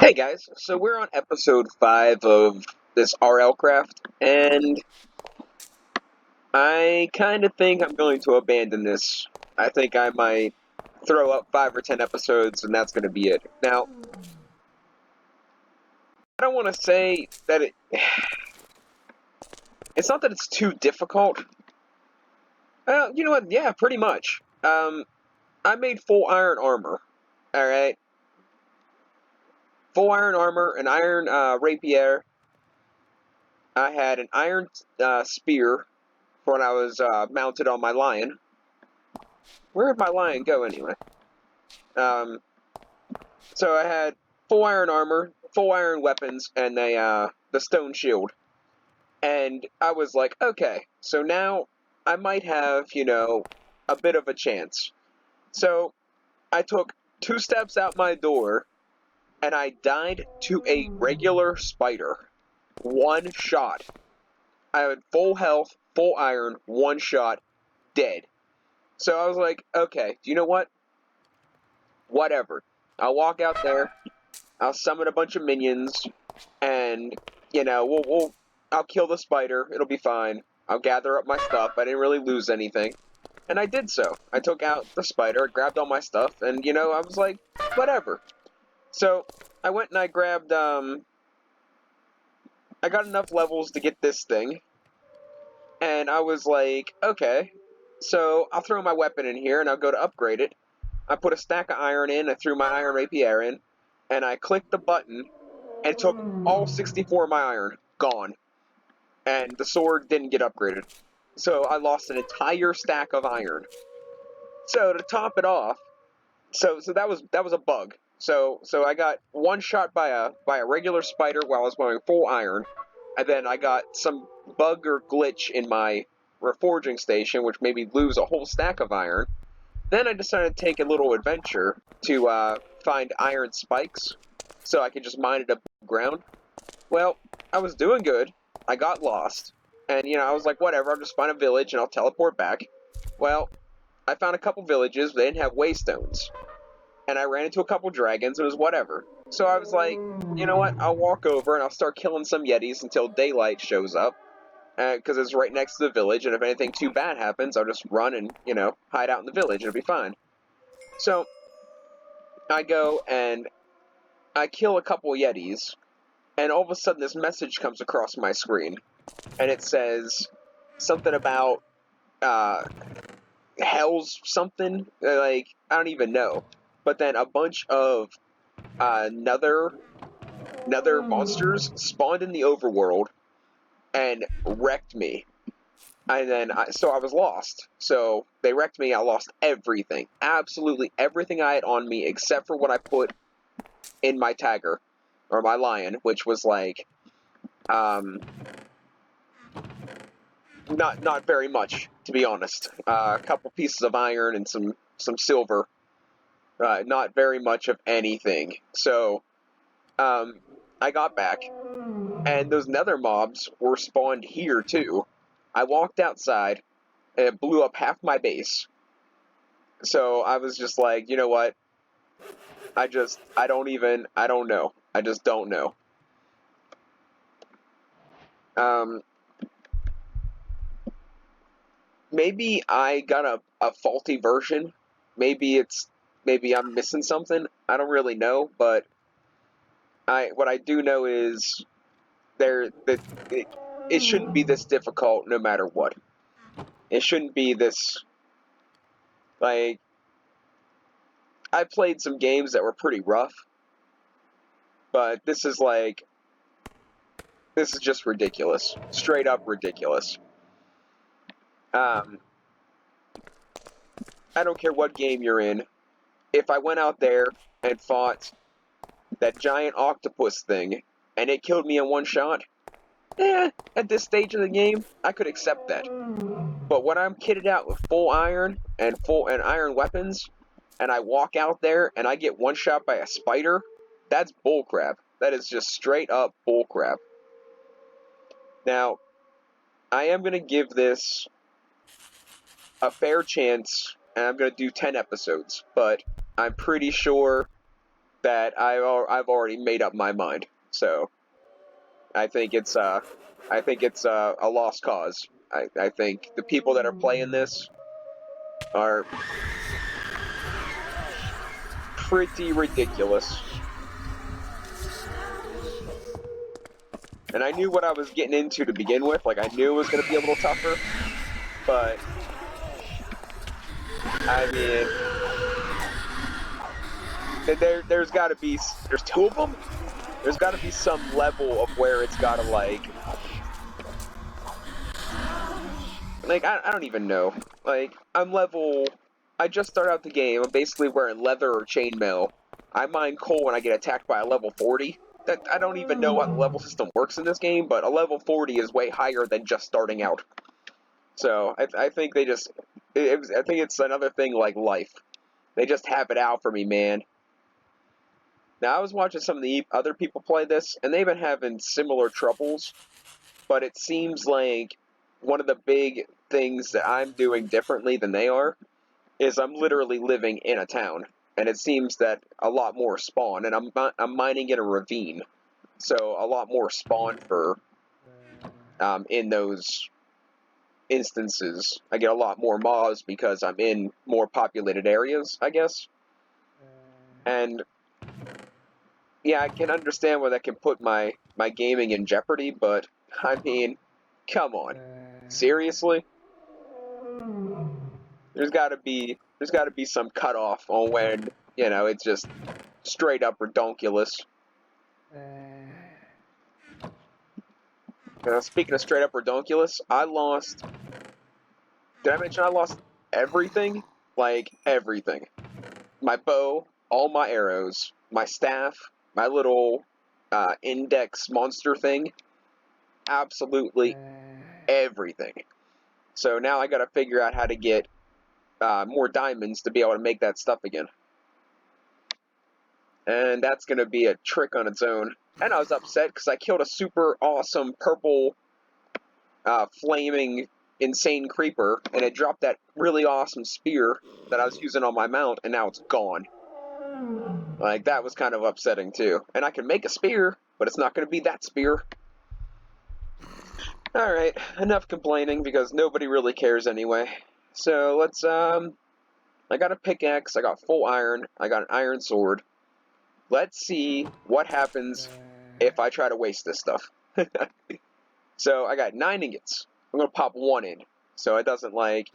Hey guys, so we're on episode 5 of this RL craft, and I kind of think I'm going to abandon this. I think I might throw up 5 or 10 episodes, and that's going to be it. Now, I don't want to say that it's not that it's too difficult. You know what? Yeah, pretty much. I made full iron armor. Alright? Full iron armor, an iron rapier. I had an iron spear for when I was mounted on my lion. Where did my lion go anyway? Um, so I had full iron armor, full iron weapons, and the stone shield. And I was like, okay, so now I might have, a bit of a chance. So I took 2 steps out my door, and I died to a regular spider. One shot. I had full health, full iron, one shot, dead. So I was like, okay, do you know what? Whatever. I'll walk out there, I'll summon a bunch of minions, and I'll kill the spider. It'll be fine. I'll gather up my stuff. I didn't really lose anything, and I did so. I took out the spider, grabbed all my stuff, and I was like, whatever. So I went and I grabbed. I got enough levels to get this thing, and I was like, okay. So I'll throw my weapon in here, and I'll go to upgrade it. I put a stack of iron in. I threw my iron rapier in, and I clicked the button. And took all 64 of my iron. Gone. And the sword didn't get upgraded. So I lost an entire stack of iron. So to top it off, so that was a bug. So I got one shot by a regular spider while I was wearing full iron, and then I got some bug or glitch in my reforging station, which made me lose a whole stack of iron. Then I decided to take a little adventure to find iron spikes, so I could just mine it up ground. Well, I was doing good. I got lost. And, I was like, whatever, I'll just find a village and I'll teleport back. Well, I found a couple villages, but they didn't have waystones. And I ran into a couple dragons, and it was whatever. So I was like, you know what, I'll walk over and I'll start killing some yetis until daylight shows up. Because it's right next to the village, and if anything too bad happens, I'll just run and, hide out in the village, and it'll be fine. So, I go and I kill a couple yetis, and all of a sudden this message comes across my screen, and it says something about hell's something, like I don't even know, but then a bunch of nether monsters spawned in the overworld and wrecked me, and then so I was lost. So they wrecked me. I lost everything, absolutely everything I had on me except for what I put in my tagger or my lion, which was like not very much, to be honest. A couple pieces of iron and some silver. Not very much of anything. So I got back, and those nether mobs were spawned here too. I walked outside, and it blew up half my base. So I was just like, you know what? I don't know. I just don't know. Maybe I got a faulty version. Maybe I'm missing something. I don't really know, but what I do know is it shouldn't be this difficult no matter what. It shouldn't be this, like, I played some games that were pretty rough, but this is just ridiculous. Straight up ridiculous. I don't care what game you're in. If I went out there and fought that giant octopus thing and it killed me in one shot, at this stage of the game, I could accept that. But when I'm kitted out with full iron and iron weapons, and I walk out there and I get one shot by a spider, that's bullcrap. That is just straight up bullcrap. Now, I am going to give this a fair chance, and I'm going to do 10 episodes, but I'm pretty sure that I've already made up my mind. So I think it's a lost cause. I think the people that are playing this are pretty ridiculous. And I knew what I was getting into to begin with. Like, I knew it was going to be a little tougher. But, I mean, there's got to be... There's two of them? There's got to be some level of where it's got to, like... I don't even know. Like, I'm level... I just start out the game. I'm basically wearing leather or chainmail. I mine coal when I get attacked by a level 40. I don't even know how the level system works in this game, but a level 40 is way higher than just starting out. So I think they just, I think it's another thing like life. They just have it out for me, man. Now I was watching some of the other people play this, and they've been having similar troubles, but it seems like one of the big things that I'm doing differently than they are is I'm literally living in a town. And it seems that a lot more spawn, and I'm mining in a ravine, so a lot more spawn for in those instances. I get a lot more mobs because I'm in more populated areas, I guess. And yeah, I can understand where that can put my gaming in jeopardy, but I mean, come on, seriously? There's got to be some cutoff on when it's just straight up redonkulous. Speaking of straight up redonkulous, I lost. Did I mention I lost everything? Like everything. My bow, all my arrows, my staff, my little index monster thing. Absolutely everything. So now I gotta figure out how to get more diamonds to be able to make that stuff again. And that's gonna be a trick on its own. And I was upset because I killed a super awesome purple flaming insane creeper, and it dropped that really awesome spear that I was using on my mount, and now it's gone. Like, that was kind of upsetting too. And I can make a spear, but it's not going to be that spear. Alright, enough complaining, because nobody really cares anyway. So, let's, I got a pickaxe, I got full iron, I got an iron sword. Let's see what happens if I try to waste this stuff. So, I got 9 ingots. I'm going to pop 1 in, so it doesn't, like,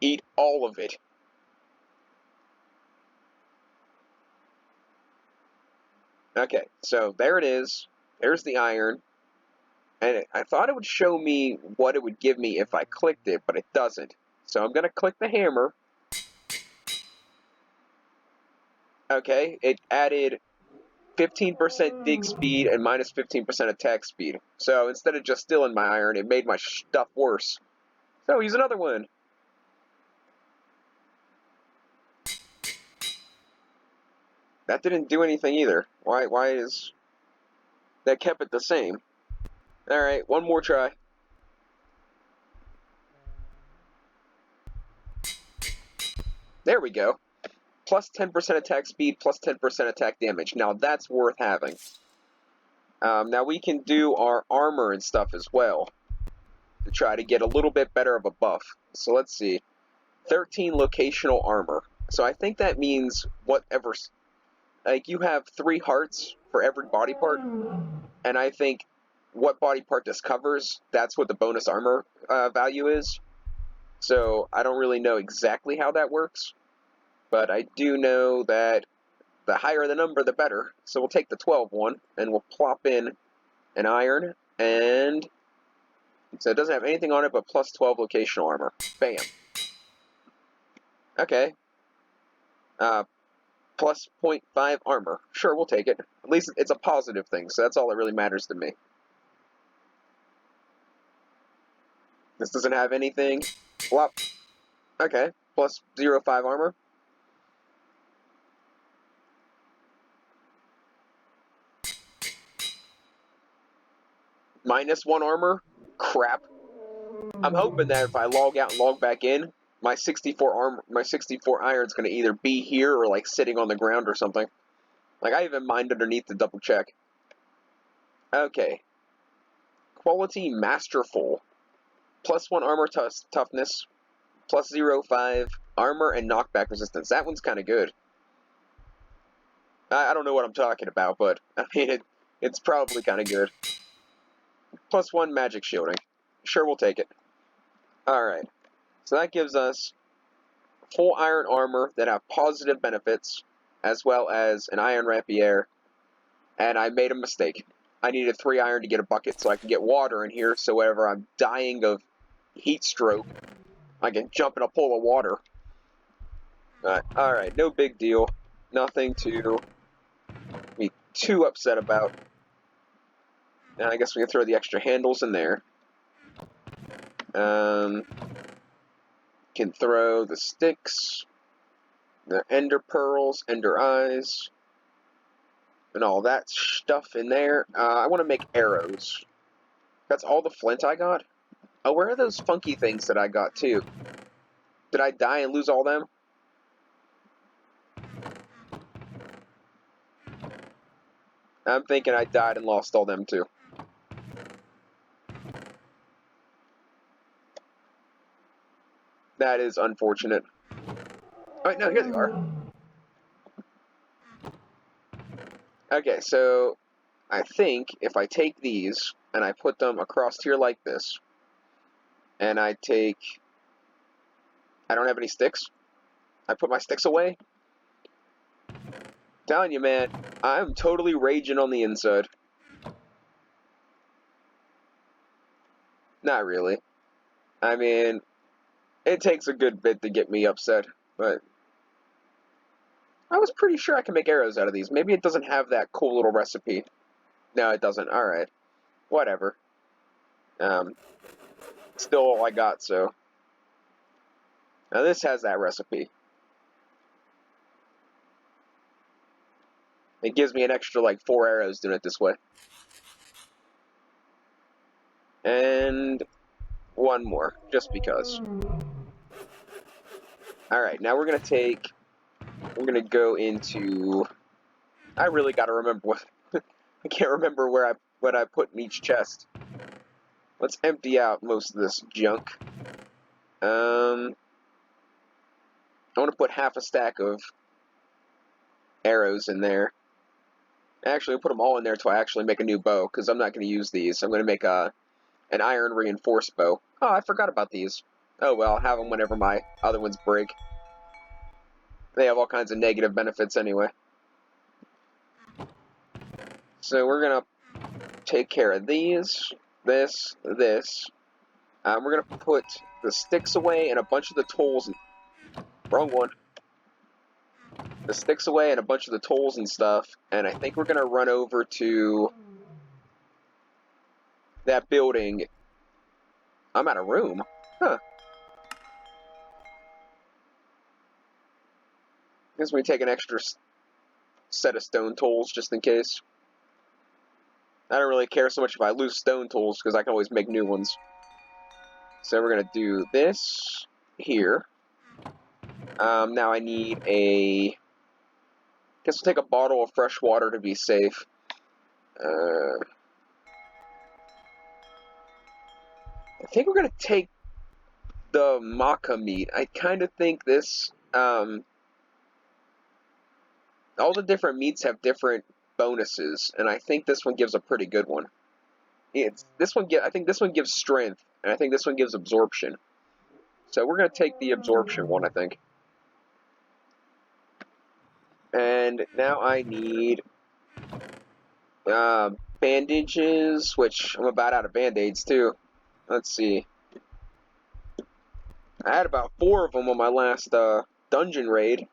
eat all of it. Okay, so there it is. There's the iron. And I thought it would show me what it would give me if I clicked it, but it doesn't. So I'm going to click the hammer. Okay, it added 15% dig speed and minus 15% attack speed. So instead of just stealing my iron, it made my stuff worse. So use another one. That didn't do anything either. Why is... That kept it the same. Alright, one more try. There we go. Plus 10% attack speed, plus 10% attack damage. Now that's worth having. Now we can do our armor and stuff as well, to try to get a little bit better of a buff. So let's see. 13 locational armor. So I think that means whatever... Like, you have 3 hearts for every body part, and I think what body part this covers, that's what the bonus armor value is. So I don't really know exactly how that works, but I do know that the higher the number, the better. So we'll take the 12 one, and we'll plop in an iron, and so it doesn't have anything on it but plus 12 locational armor. Bam. Okay. Plus 0.5 armor. Sure, we'll take it. At least it's a positive thing, so that's all that really matters to me. This doesn't have anything. Flop. Okay. Plus 0.5 armor. Minus 1 armor? Crap. I'm hoping that if I log out and log back in, my 64 iron's gonna either be here or like sitting on the ground or something. Like I even mined underneath to double check. Okay. Quality masterful. +1 armor toughness. +0.5 armor and knockback resistance. That one's kind of good. I don't know what I'm talking about, but I mean it's probably kind of good. +1 magic shielding. Sure, we'll take it. Alright. So that gives us full iron armor that have positive benefits, as well as an iron rapier. And I made a mistake. I needed 3 iron to get a bucket so I can get water in here, so whenever I'm dying of heat stroke, I can jump in a pool of water. Alright, no big deal. Nothing to be too upset about. And I guess we can throw the extra handles in there. Can throw the sticks, the ender pearls, ender eyes, and all that stuff in there. I want to make arrows. That's all the flint I got? Oh, where are those funky things that I got too? Did I die and lose all them? I'm thinking I died and lost all them too. That is unfortunate. Alright, no, here they are. Okay, so I think if I take these and I put them across here like this, and I don't have any sticks. I put my sticks away. Telling you, man, I'm totally raging on the inside. Not really. I mean, it takes a good bit to get me upset, but I was pretty sure I can make arrows out of these. Maybe it doesn't have that cool little recipe. No, it doesn't. Alright. Whatever. Still all I got, so. Now this has that recipe. It gives me an extra, like, 4 arrows doing it this way. And one more, just because. Alright, now we're gonna go into... I really gotta remember what... I can't remember what I put in each chest. Let's empty out most of this junk. I want to put half a stack of arrows in there. Actually, I'll put them all in there until I actually make a new bow, because I'm not going to use these. I'm going to make an iron reinforced bow. Oh, I forgot about these. Oh well, I'll have them whenever my other ones break. They have all kinds of negative benefits anyway. So we're going to take care of these, this. We're going to put the sticks away and a bunch of the tools. Wrong one. The sticks away and a bunch of the tools and stuff. And I think we're going to run over to that building. I'm out of room. Huh. Guess we take an extra set of stone tools just in case. I don't really care so much if I lose stone tools because I can always make new ones. So we're going to do this here. Now I need a... Guess we'll take a bottle of fresh water to be safe. I think we're going to take the maca meat. I kind of think this... all the different meats have different bonuses, and I think this one gives a pretty good one. I think this one gives strength, and I think this one gives absorption. So we're going to take the absorption one, I think. And now I need bandages, which I'm about out of band-aids too. Let's see. I had about 4 of them on my last dungeon raid,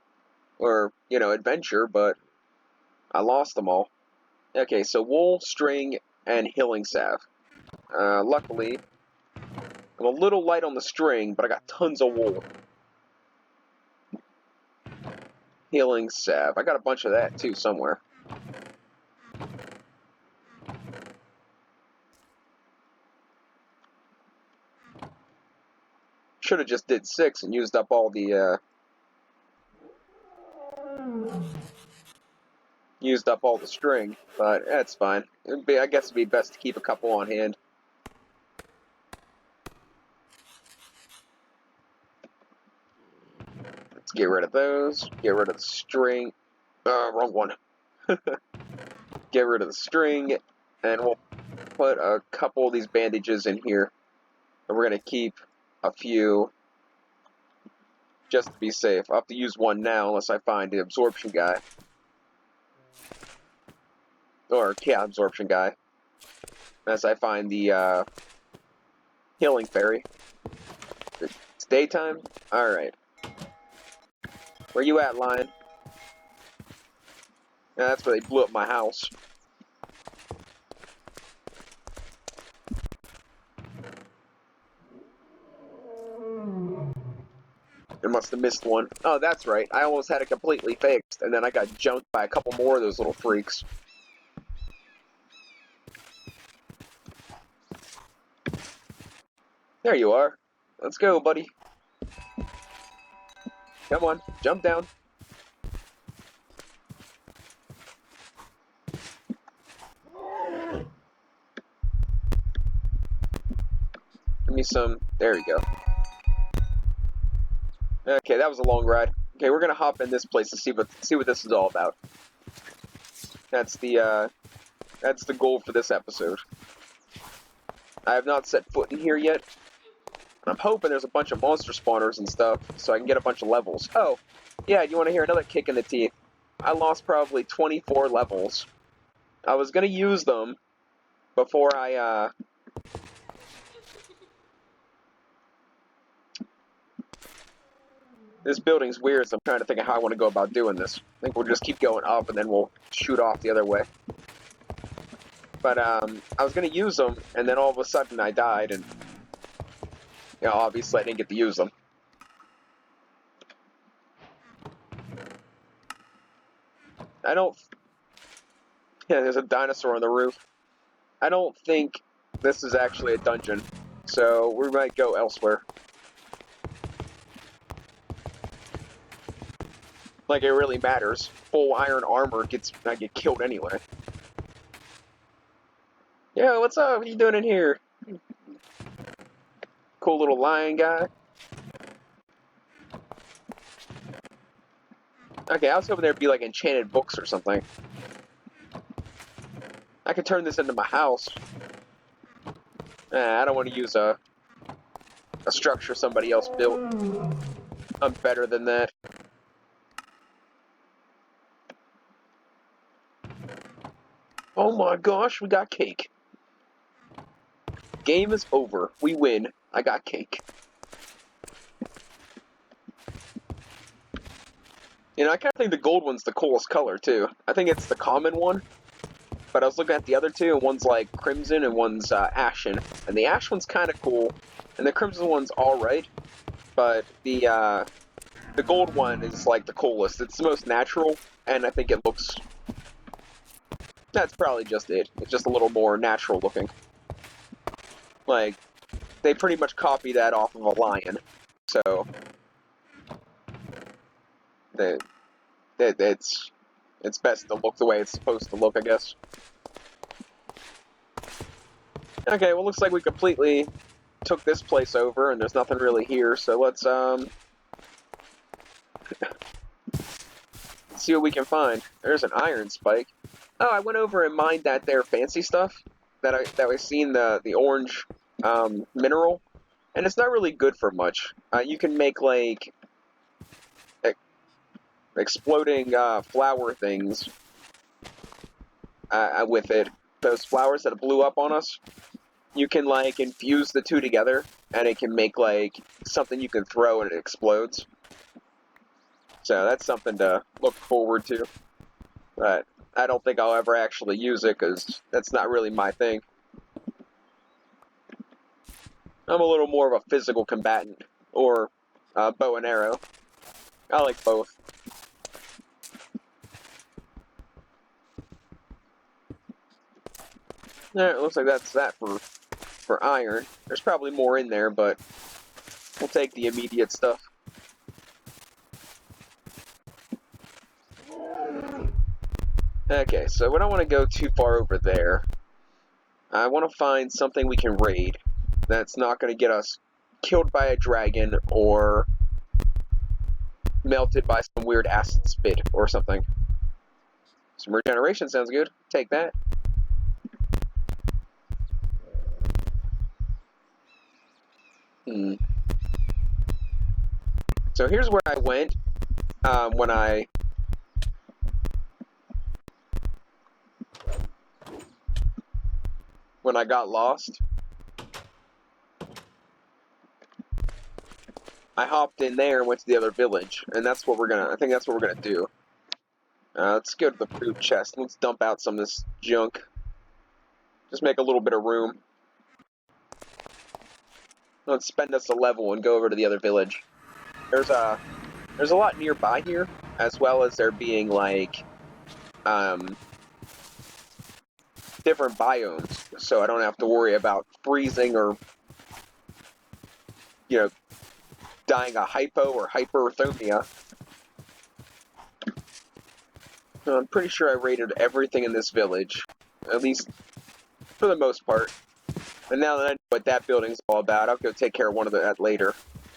or, adventure, but I lost them all. Okay, so wool, string, and healing salve. Luckily, I'm a little light on the string, but I got tons of wool. Healing salve. I got a bunch of that, too, somewhere. Should have just did 6 and used up all the string, but that's fine. I guess it'd be best to keep a couple on hand. Let's get rid of those. Get rid of the string. Wrong one. Get rid of the string, and we'll put a couple of these bandages in here. And we're going to keep a few just to be safe. I'll have to use one now unless I find the absorption guy. Or, yeah, absorption guy. As I find the healing fairy. It's daytime? Alright. Where you at, lion? Yeah, that's where they blew up my house. I must have missed one. Oh, that's right. I almost had it completely fixed, and then I got jumped by a couple more of those little freaks. There you are. Let's go, buddy. Come on, jump down. Give me some. There we go. Okay, that was a long ride. Okay, we're gonna hop in this place to see what this is all about. That's the goal for this episode. I have not set foot in here yet. I'm hoping there's a bunch of monster spawners and stuff, so I can get a bunch of levels. Oh, yeah, you want to hear another kick in the teeth? I lost probably 24 levels. I was gonna use them before I, This building's weird, so I'm trying to think of how I want to go about doing this. I think we'll just keep going up, and then we'll shoot off the other way. But, I was gonna use them, and then all of a sudden I died, and, you know, obviously I didn't get to use them. I don't... Yeah, there's a dinosaur on the roof. I don't think this is actually a dungeon, so we might go elsewhere. Like it really matters. Full iron armor I get killed anyway. Yo, what's up? What are you doing in here? Cool little lion guy. Okay, I was hoping there'd be like enchanted books or something. I could turn this into my house. I don't want to use a structure somebody else built. I'm better than that. Oh my gosh, we got cake. Game is over. We win. I got cake. You know, I kind of think the gold one's the coolest color, too. I think it's the common one. But I was looking at the other two, and one's like crimson and one's ashen. And the ash one's kind of cool, and the crimson one's alright. But the gold one is like the coolest. It's the most natural, and I think it looks... That's probably just it. It's just a little more natural looking. Like, they pretty much copy that off of a lion. So, it's best to look the way it's supposed to look, I guess. Okay, well, looks like we completely took this place over, and there's nothing really here, so let's see what we can find. There's an iron spike. Oh, I went over and mined that there fancy stuff that I seen the orange mineral, and it's not really good for much. You can make like exploding flower things with it. Those flowers that blew up on us, you can like infuse the two together, and it can make like something you can throw and it explodes. So that's something to look forward to. But I don't think I'll ever actually use it, because that's not really my thing. I'm a little more of a physical combatant, or bow and arrow. I like both. Yeah, it looks like that's that for iron. There's probably more in there, but We'll take the immediate stuff. Okay, so we don't want to go too far over there. I want to find something we can raid that's not going to get us killed by a dragon or melted by some weird acid spit or something. Some regeneration sounds good. Take that. So here's where I went when I got lost. I hopped in there and went to the other village, and I think that's what we're gonna do. Let's go to the food chest. Let's dump out some of this junk. Just make a little bit of room. Let's spend us a level and go over to the other village. There's a lot nearby here, as well as there being like different biomes, so I don't have to worry about freezing or dying of hypo or hyperthermia. I'm pretty sure I raided everything in this village, at least for the most part. And now that I know what that building's all about, I'll go take care of one of that later.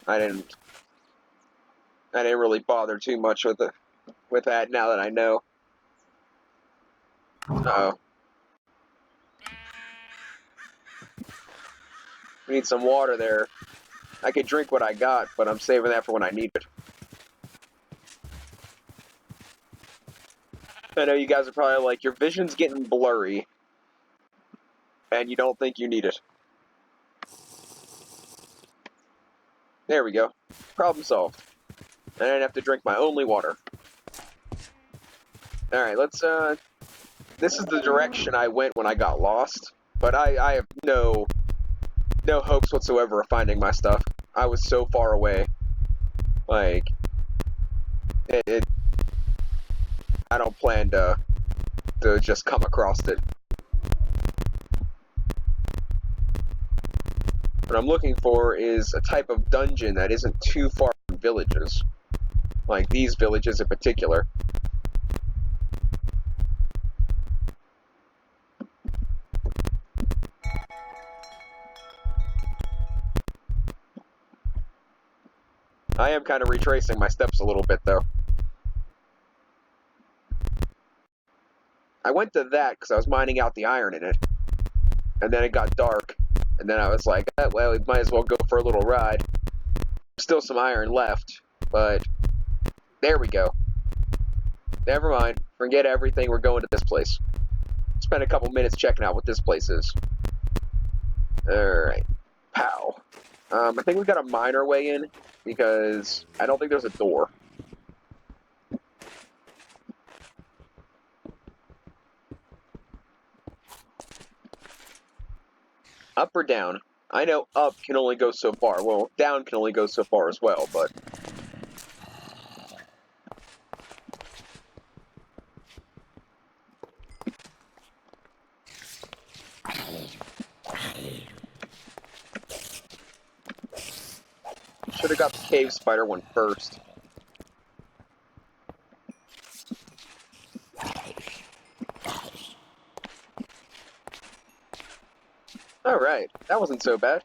I didn't really bother too much with that now that I know. Uh-oh. We need some water there. I could drink what I got, but I'm saving that for when I need it. I know you guys are probably like, your vision's getting blurry, and you don't think you need it. There we go. Problem solved. I didn't have to drink my only water. Alright, let's, this is the direction I went when I got lost, but I have no hopes whatsoever of finding my stuff. I was so far away. Like, I don't plan to just come across it. What I'm looking for is a type of dungeon that isn't too far from villages. Like these villages in particular. I am kind of retracing my steps a little bit, though. I went to that because I was mining out the iron in it. And then it got dark. And then I was like, well, we might as well go for a little ride. Still some iron left, but there we go. Never mind. Forget everything. We're going to this place. Spend a couple minutes checking out what this place is. Alright. Pow. I think we got to mine our way in, because I don't think there's a door. Up or down? I know up can only go so far. Well, down can only go so far as well, but... Should have got the cave spider one first. Alright, that wasn't so bad.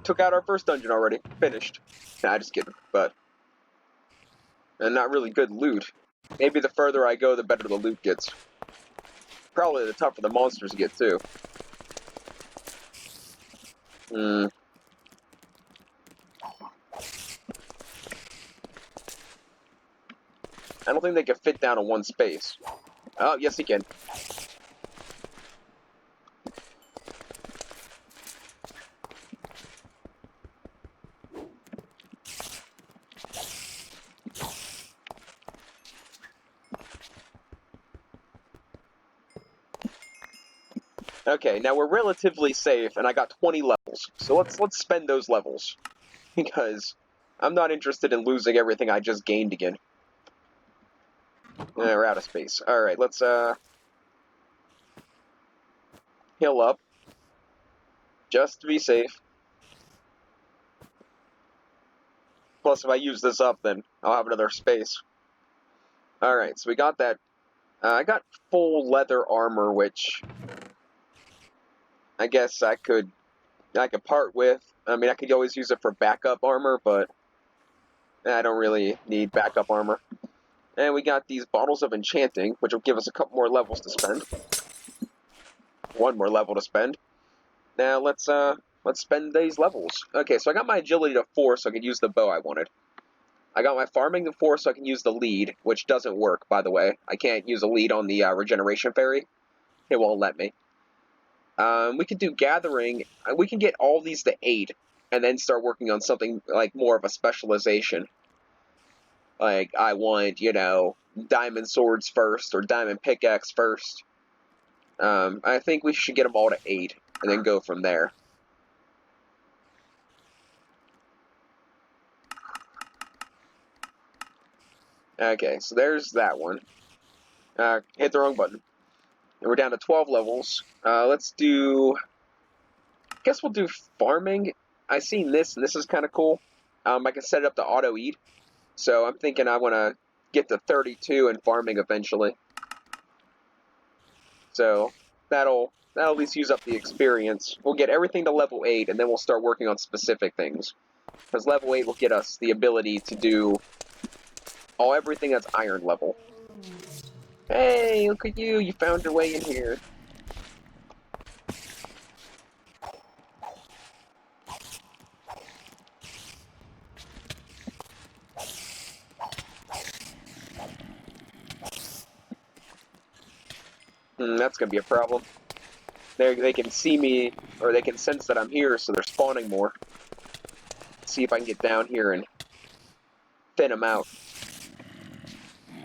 Took out our first dungeon already. Finished. Nah, just kidding, but... And not really good loot. Maybe the further I go, the better the loot gets. Probably the tougher the monsters get, too. I don't think they can fit down in one space. Oh, yes, he can. Okay, now we're relatively safe, and I got 20 levels. So let's spend those levels. Because I'm not interested in losing everything I just gained again. We're out of space. Alright, let's, heal up. Just to be safe. Plus, if I use this up, then I'll have another space. Alright, so we got that. I got full leather armor, which I guess I could part with. I mean, I could always use it for backup armor, but I don't really need backup armor. And we got these bottles of enchanting, which will give us a couple more levels to spend. One more level to spend. Now let's spend these levels. Okay, so I got my agility to 4 so I could use the bow I wanted. I got my farming to 4 so I can use the lead, which doesn't work, by the way. I can't use a lead on the regeneration fairy. It won't let me. We can do gathering. We can get all these to 8, and then start working on something like more of a specialization. Like, I want, diamond swords first, or diamond pickaxe first. I think we should get them all to 8, and then go from there. Okay, so there's that one. Hit the wrong button. And we're down to 12 levels. Let's do... I guess we'll do farming. I seen this, and this is kind of cool. I can set it up to auto-eat. So I'm thinking I want to get to 32 in farming eventually. So that'll at least use up the experience. We'll get everything to level 8, and then we'll start working on specific things. Because level 8 will get us the ability to do everything that's iron level. Hey, look at you! You found your way in here. That's gonna be a problem. They can see me, or they can sense that I'm here, so they're spawning more. Let's see if I can get down here and thin them out.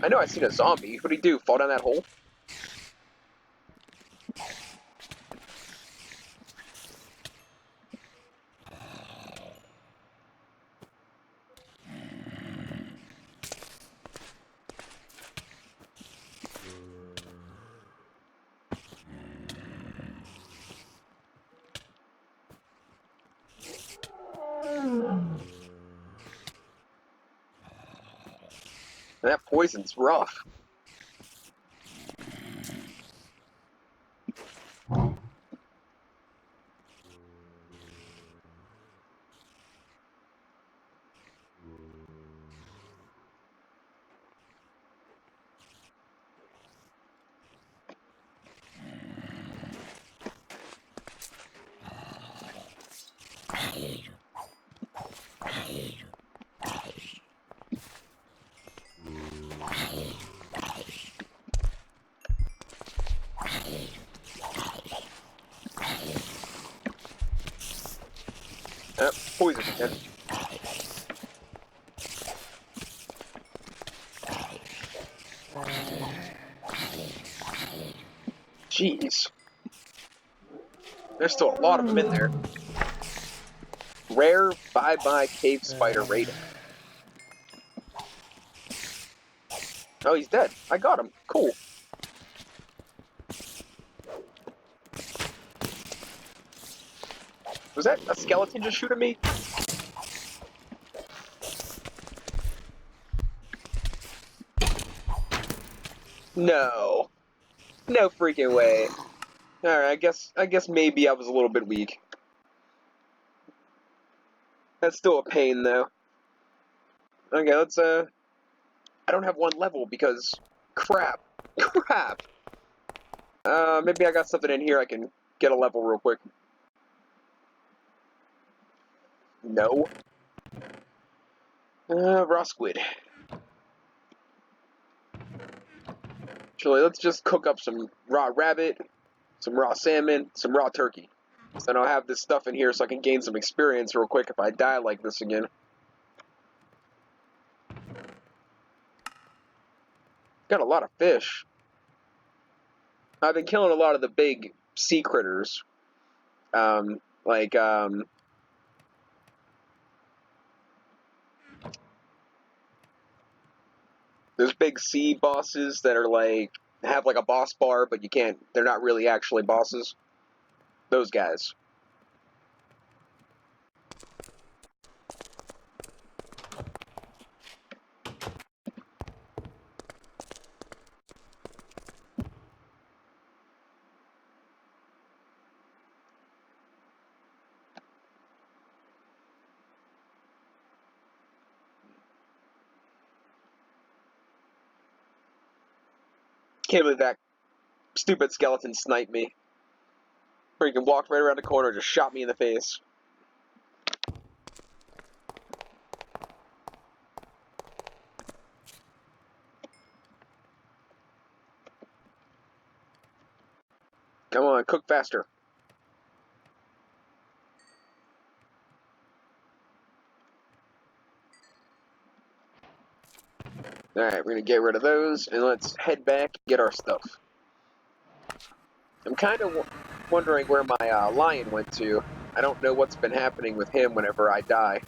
I know I seen a zombie. What'd he do? Fall down that hole? That poison's rough. Poison again. Jeez. There's still a lot of them in there. Rare bye-bye cave spider rating. Oh, he's dead. I got him. Cool. Was that a skeleton just shooting me? No. No freaking way. Alright, I guess maybe I was a little bit weak. That's still a pain, though. Okay, let's, I don't have one level because... Crap. Crap! Maybe I got something in here I can get a level real quick. No. Raw squid. Actually, let's just cook up some raw rabbit, some raw salmon, some raw turkey. So then I'll have this stuff in here so I can gain some experience real quick if I die like this again. Got a lot of fish. I've been killing a lot of the big sea critters. There's big sea bosses that are have like a boss bar, but they're not really actually bosses. Those guys. Can't believe that stupid skeleton sniped me. Freaking walked right around the corner, just shot me in the face. Come on, cook faster. Alright, we're gonna get rid of those, and let's head back and get our stuff. I'm kind of wondering where my lion went to. I don't know what's been happening with him whenever I die.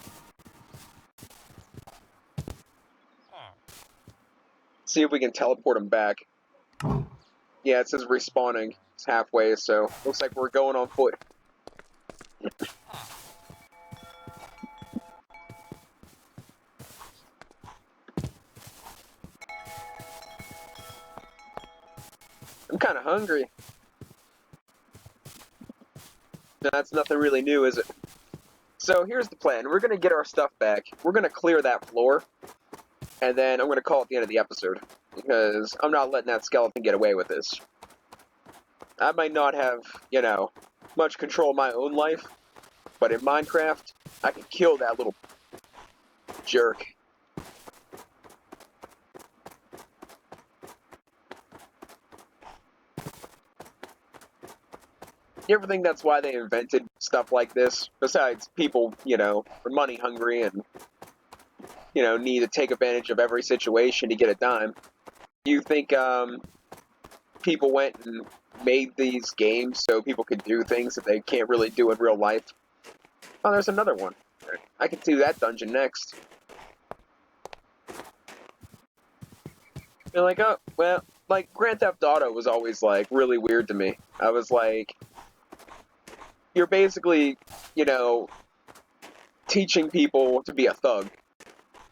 See if we can teleport him back. Yeah, it says respawning. It's halfway, so looks like we're going on foot. I'm kind of hungry. That's nothing really new, is it? So here's the plan. We're going to get our stuff back. We're going to clear that floor. And then I'm going to call it the end of the episode. Because I'm not letting that skeleton get away with this. I might not have, you know, much control of my own life. But in Minecraft, I can kill that little jerk. You ever think that's why they invented stuff like this? Besides, people, you know, are money hungry and, you know, need to take advantage of every situation to get a dime. You think people went and made these games so people could do things that they can't really do in real life? Oh, there's another one. I could do that dungeon next. You're like, oh, well, like, Grand Theft Auto was always, like, really weird to me. I was like, you're basically, you know, teaching people to be a thug.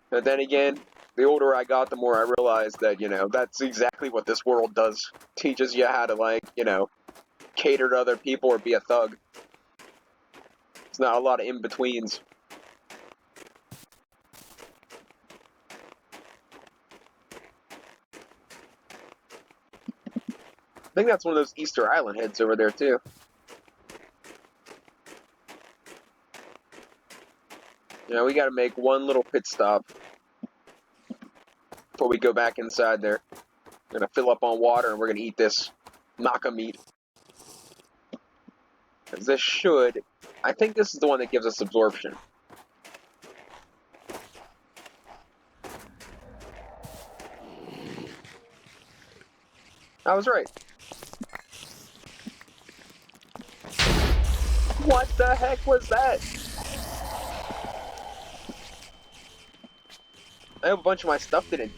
But then again, the older I got, the more I realized that, you know, that's exactly what this world does. Teaches you how to, like, you know, cater to other people or be a thug. There's not a lot of in-betweens. I think that's one of those Easter Island heads over there, too. You know, we gotta make one little pit stop before we go back inside there. We're gonna fill up on water and we're gonna eat this Naka meat. Because this should... I think this is the one that gives us absorption. I was right. What the heck was that? I hope a bunch of my stuff didn't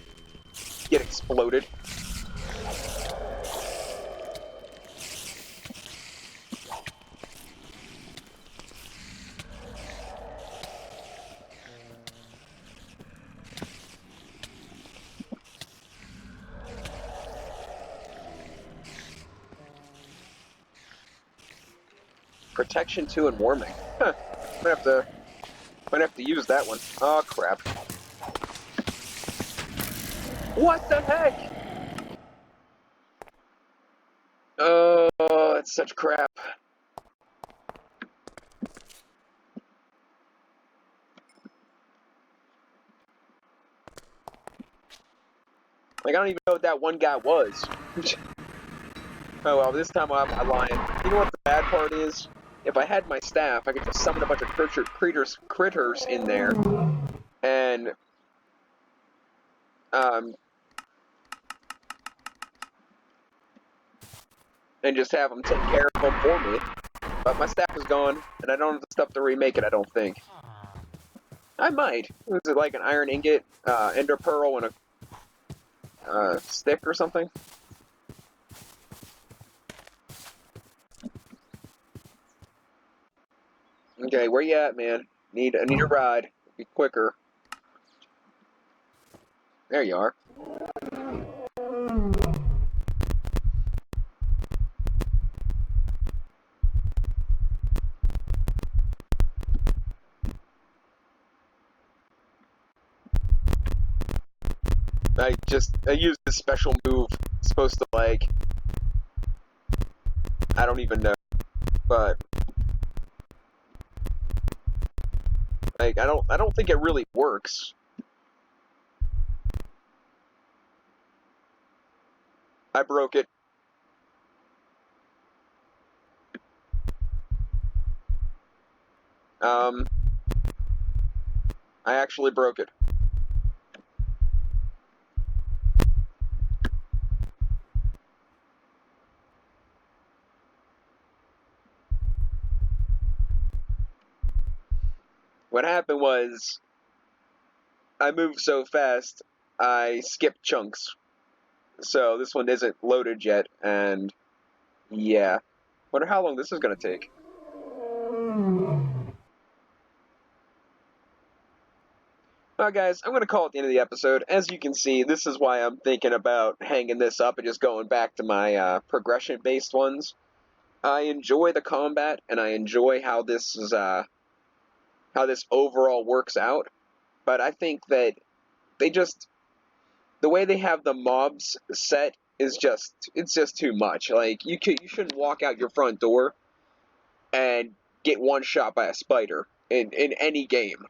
get exploded. Protection 2 and warming. Huh. Might have to use that one. Oh crap. What the heck? Oh, that's such crap. Like, I don't even know what that one guy was. Oh well, this time I'll have my lion. You know what the bad part is? If I had my staff, I could just summon a bunch of critters in there, and just have them take care of them for me. But my staff is gone, and I don't have the stuff to remake it, I don't think. I might. Was it like an iron ingot, ender pearl, and a stick or something? Okay, where you at, man? I need a ride. Be quicker. There you are. I used this special move supposed to, like, I don't even know, but like I don't think it really works. I broke it. Um, I actually broke it. What happened was I moved so fast, I skipped chunks. So this one isn't loaded yet, and yeah. Wonder how long this is gonna take. Well, guys, I'm gonna call it the end of the episode. As you can see, this is why I'm thinking about hanging this up and just going back to my progression-based ones. I enjoy the combat, and I enjoy how this is how this overall works out. But I think that they just the way they have the mobs set is just too much. Like you shouldn't walk out your front door and get one shot by a spider in any game.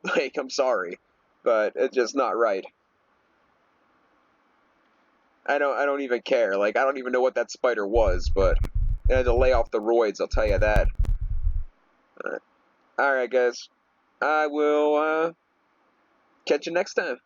Like I'm sorry, but it's just not right. I don't even care. Like I don't even know what that spider was, but I had to lay off the roids. I'll tell you that. All right, guys. I will catch you next time.